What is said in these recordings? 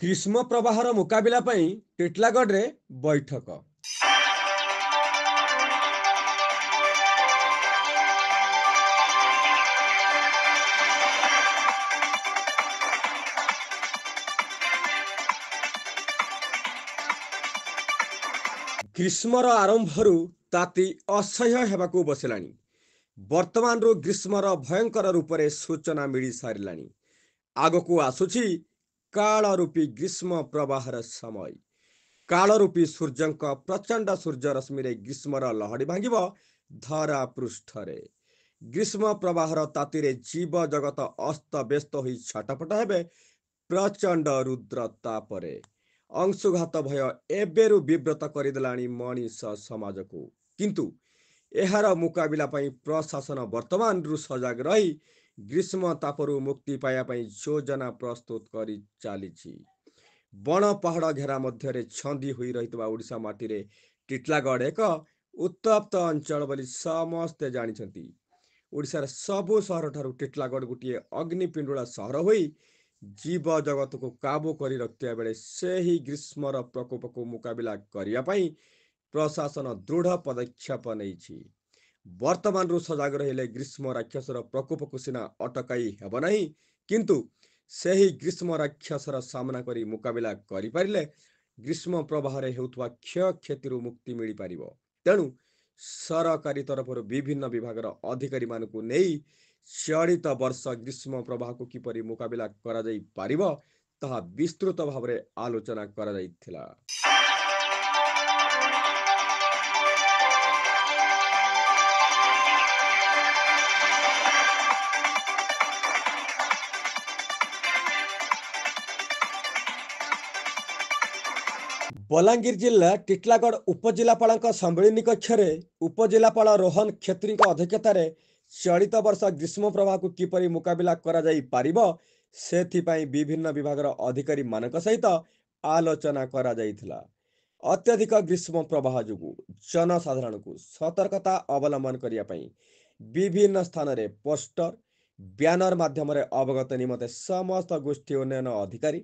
ଗ୍ରୀଷ୍ମ ପ୍ରବାହର ମୁକାବିଲା ପାଇଁ ଟିଟଲାଗଡ଼ରେ ବୈଠକ। ଗ୍ରୀଷ୍ମର ଆରମ୍ଭରୁ ତାତି ଅସହ୍ୟ ହେବାକୁ ବସିଲାଣି। ବର୍ତ୍ତମାନରୁ ଗ୍ରୀଷ୍ମର ଭୟଙ୍କର ରୂପରେ ସୂଚନା ମିଳି ସାରିଲାଣି। ଆଗକୁ ଆସୁଛି କାଳରୂପୀ ଗ୍ରୀଷ୍ମ ପ୍ରବାହର ସମୟ। କାଳରୂପୀ ସୂର୍ଯ୍ୟଙ୍କ ପ୍ରଚଣ୍ଡ ସୂର୍ଯ୍ୟରଶ୍ମିରେ ଗ୍ରୀଷ୍ମର ଲହଡ଼ି ଭାଙ୍ଗିବ ଧରା ପୃଷ୍ଠରେ। ଗ୍ରୀଷ୍ମ ପ୍ରବାହର ତାତିରେ ଜୀବ ଜଗତ ଅସ୍ତବ୍ୟସ୍ତ ହୋଇ ଛଟପଟ ହେବେ ପ୍ରଚଣ୍ଡ ରୁଦ୍ର ତାପରେ। ଅଂଶୁଘାତ ଭୟ ଏବେରୁ ବିବ୍ରତ କରିଦେଲାଣି ମଣିଷ ସମାଜକୁ। କିନ୍ତୁ ଏହାର ମୁକାବିଲା ପାଇଁ ପ୍ରଶାସନ ବର୍ତ୍ତମାନରୁ ସଜାଗ ରହି ଗ୍ରୀଷ୍ମ ତାପରୁ ମୁକ୍ତି ପାଇବା ପାଇଁ ଯୋଜନା ପ୍ରସ୍ତୁତ କରି ଚାଲିଛି। ବଣ ପାହାଡ଼ ଘେରା ମଧ୍ୟରେ ଛନ୍ଦି ହୋଇ ରହିଥିବା ଓଡ଼ିଶା ମାଟିରେ ଟିଟଲାଗଡ଼ ଏକ ଉତ୍ତପ୍ତ ଅଞ୍ଚଳ ବୋଲି ସମସ୍ତେ ଜାଣିଛନ୍ତି। ଓଡ଼ିଶାର ସବୁ ସହରଠାରୁ ଟିଟଲାଗଡ଼ ଗୋଟିଏ ଅଗ୍ନିପିଣ୍ଡୁଳା ସହର ହୋଇ ଜୀବ ଜଗତକୁ କାବୁ କରି ରଖିଥିବା ବେଳେ ସେହି ଗ୍ରୀଷ୍ମର ପ୍ରକୋପକୁ ମୁକାବିଲା କରିବା ପାଇଁ ପ୍ରଶାସନ ଦୃଢ଼ ପଦକ୍ଷେପ ନେଇଛି। ବର୍ତ୍ତମାନରୁ ସଜାଗ ରହିଲେ ଗ୍ରୀଷ୍ମ ରାକ୍ଷସର ପ୍ରକୋପକୁ ସିନା ଅଟକାଇ ହେବ ନାହିଁ, କିନ୍ତୁ ସେହି ଗ୍ରୀଷ୍ମ ରାକ୍ଷସର ସାମ୍ନା କରି ମୁକାବିଲା କରିପାରିଲେ ଗ୍ରୀଷ୍ମ ପ୍ରବାହରେ ହେଉଥିବା କ୍ଷୟକ୍ଷତିରୁ ମୁକ୍ତି ମିଳିପାରିବ। ତେଣୁ ସରକାରୀ ତରଫରୁ ବିଭିନ୍ନ ବିଭାଗର ଅଧିକାରୀମାନଙ୍କୁ ନେଇ ଚଳିତ ବର୍ଷ ଗ୍ରୀଷ୍ମ ପ୍ରବାହକୁ କିପରି ମୁକାବିଲା କରାଯାଇ ପାରିବ ତାହା ବିସ୍ତୃତ ଭାବରେ ଆଲୋଚନା କରାଯାଇଥିଲା। ବଲାଙ୍ଗୀର ଜିଲ୍ଲା ଟିଟଲାଗଡ଼ ଉପଜିଲ୍ଲାପାଳଙ୍କ ସମ୍ମିଳନୀ କକ୍ଷରେ ଉପଜିଲ୍ଲାପାଳ ରୋହନ କ୍ଷେତ୍ରୀଙ୍କ ଅଧ୍ୟକ୍ଷତାରେ ଚଳିତ ବର୍ଷ ଗ୍ରୀଷ୍ମ ପ୍ରବାହକୁ କିପରି ମୁକାବିଲା କରାଯାଇ ପାରିବ ସେଥିପାଇଁ ବିଭିନ୍ନ ବିଭାଗର ଅଧିକାରୀମାନଙ୍କ ସହିତ ଆଲୋଚନା କରାଯାଇଥିଲା। ଅତ୍ୟଧିକ ଗ୍ରୀଷ୍ମ ପ୍ରବାହ ଯୋଗୁଁ ଜନସାଧାରଣଙ୍କୁ ସତର୍କତା ଅବଲମ୍ବନ କରିବା ପାଇଁ ବିଭିନ୍ନ ସ୍ଥାନରେ ପୋଷ୍ଟର ବ୍ୟାନର ମାଧ୍ୟମରେ ଅବଗତ ନିମନ୍ତେ ସମସ୍ତ ଗୋଷ୍ଠୀ ଉନ୍ନୟନ ଅଧିକାରୀ,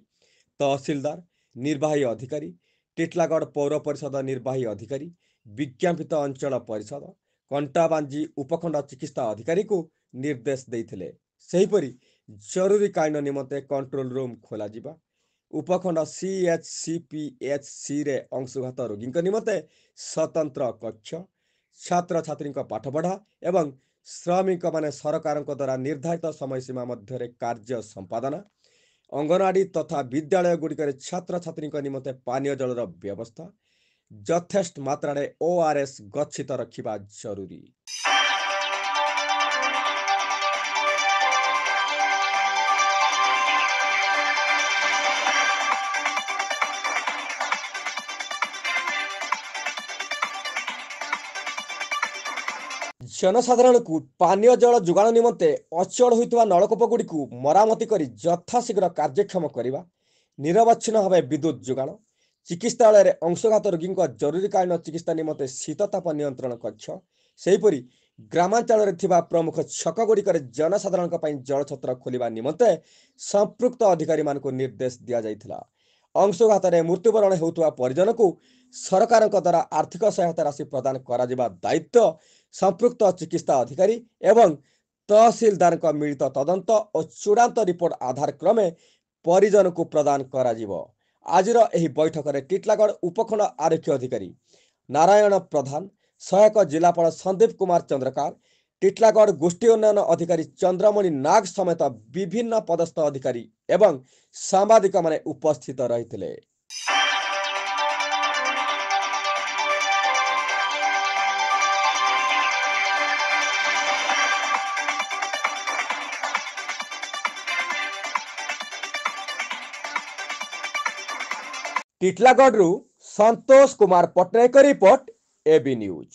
ତହସିଲଦାର, ନିର୍ବାହୀ ଅଧିକାରୀ, ଟିଟଲାଗଡ଼ ପୌର ପରିଷଦ ନିର୍ବାହୀ ଅଧିକାରୀ, ବିଜ୍ଞାପିତ ଅଞ୍ଚଳ ପରିଷଦ, କଣ୍ଟାବାଞ୍ଜି ଉପଖଣ୍ଡ ଚିକିତ୍ସା ଅଧିକାରୀଙ୍କୁ ନିର୍ଦ୍ଦେଶ ଦେଇଥିଲେ। ସେହିପରି ଜରୁରୀକାଳୀନ ନିମନ୍ତେ କଣ୍ଟ୍ରୋଲ ରୁମ୍ ଖୋଲାଯିବା, ଉପଖଣ୍ଡ CHCPHCରେ ଅଂଶୁଘାତ ରୋଗୀଙ୍କ ନିମନ୍ତେ ସ୍ୱତନ୍ତ୍ର କକ୍ଷ, ଛାତ୍ରଛାତ୍ରୀଙ୍କ ପାଠପଢ଼ା ଏବଂ ଶ୍ରମିକମାନେ ସରକାରଙ୍କ ଦ୍ୱାରା ନିର୍ଦ୍ଧାରିତ ସମୟସୀମା ମଧ୍ୟରେ କାର୍ଯ୍ୟ ସମ୍ପାଦନା, ଅଙ୍ଗନୱାଡ଼ି ତଥା ବିଦ୍ୟାଳୟଗୁଡ଼ିକରେ ଛାତ୍ରଛାତ୍ରୀଙ୍କ ନିମନ୍ତେ ପାନୀୟ ଜଳର ବ୍ୟବସ୍ଥା, ଯଥେଷ୍ଟ ମାତ୍ରାରେ ORS ଗଚ୍ଛିତ ରଖିବା ଜରୁରୀ। ଜନସାଧାରଣଙ୍କୁ ପାନୀୟ ଜଳ ଯୋଗାଣ ନିମନ୍ତେ ଅଚଳ ହୋଇଥିବା ନଳକୂପଗୁଡ଼ିକୁ ମରାମତି କରି ଯଥାଶୀଘ୍ର କାର୍ଯ୍ୟକ୍ଷମ କରିବା, ନିରବଚ୍ଛିନ୍ନ ଭାବେ ବିଦ୍ୟୁତ୍ ଯୋଗାଣ, ଚିକିତ୍ସାଳୟରେ ଅଂଶୁଘାତ ରୋଗୀଙ୍କ ଜରୁରୀକାଳୀନ ଚିକିତ୍ସା ନିମନ୍ତେ ଶୀତତାପ ନିୟନ୍ତ୍ରଣ କକ୍ଷ, ସେହିପରି ଗ୍ରାମାଞ୍ଚଳରେ ଥିବା ପ୍ରମୁଖ ଛକଗୁଡ଼ିକରେ ଜନସାଧାରଣଙ୍କ ପାଇଁ ଜଳଛତ୍ର ଖୋଲିବା ନିମନ୍ତେ ସମ୍ପୃକ୍ତ ଅଧିକାରୀମାନଙ୍କୁ ନିର୍ଦ୍ଦେଶ ଦିଆଯାଇଥିଲା। ଅଂଶୁଘାତରେ ମୃତ୍ୟୁବରଣ ହେଉଥିବା ପରିଜନକୁ ସରକାରଙ୍କ ଦ୍ୱାରା ଆର୍ଥିକ ସହାୟତା ରାଶି ପ୍ରଦାନ କରାଯିବା ଦାୟିତ୍ୱ ସମ୍ପୃକ୍ତ ଚିକିତ୍ସା ଅଧିକାରୀ ଏବଂ ତହସିଲଦାରଙ୍କ ମିଳିତ ତଦନ୍ତ ଓ ଚୂଡ଼ାନ୍ତ ରିପୋର୍ଟ ଆଧାର କ୍ରମେ ପରିଜନକୁ ପ୍ରଦାନ କରାଯିବ। ଆଜିର ଏହି ବୈଠକରେ ଟିଟଲାଗଡ଼ ଉପଖଣ୍ଡ ଆରକ୍ଷୀ ଅଧିକାରୀ ନାରାୟଣ ପ୍ରଧାନ, ସହାୟକ ଜିଲ୍ଲାପାଳ ସନ୍ଦୀପ କୁମାର ଚନ୍ଦ୍ରକାର, ଟିଟଲାଗଡ଼ ଗୋଷ୍ଠୀ ଉନ୍ନୟନ ଅଧିକାରୀ ଚନ୍ଦ୍ରମଣି ନାଗ ସମେତ ବିଭିନ୍ନ ପଦସ୍ଥ ଅଧିକାରୀ ଏବଂ ସାମ୍ବାଦିକମାନେ ଉପସ୍ଥିତ ରହିଥିଲେ। ଟିଟଲାଗଡ଼ରୁ Santosh Kumar Pattanayak report, AB news.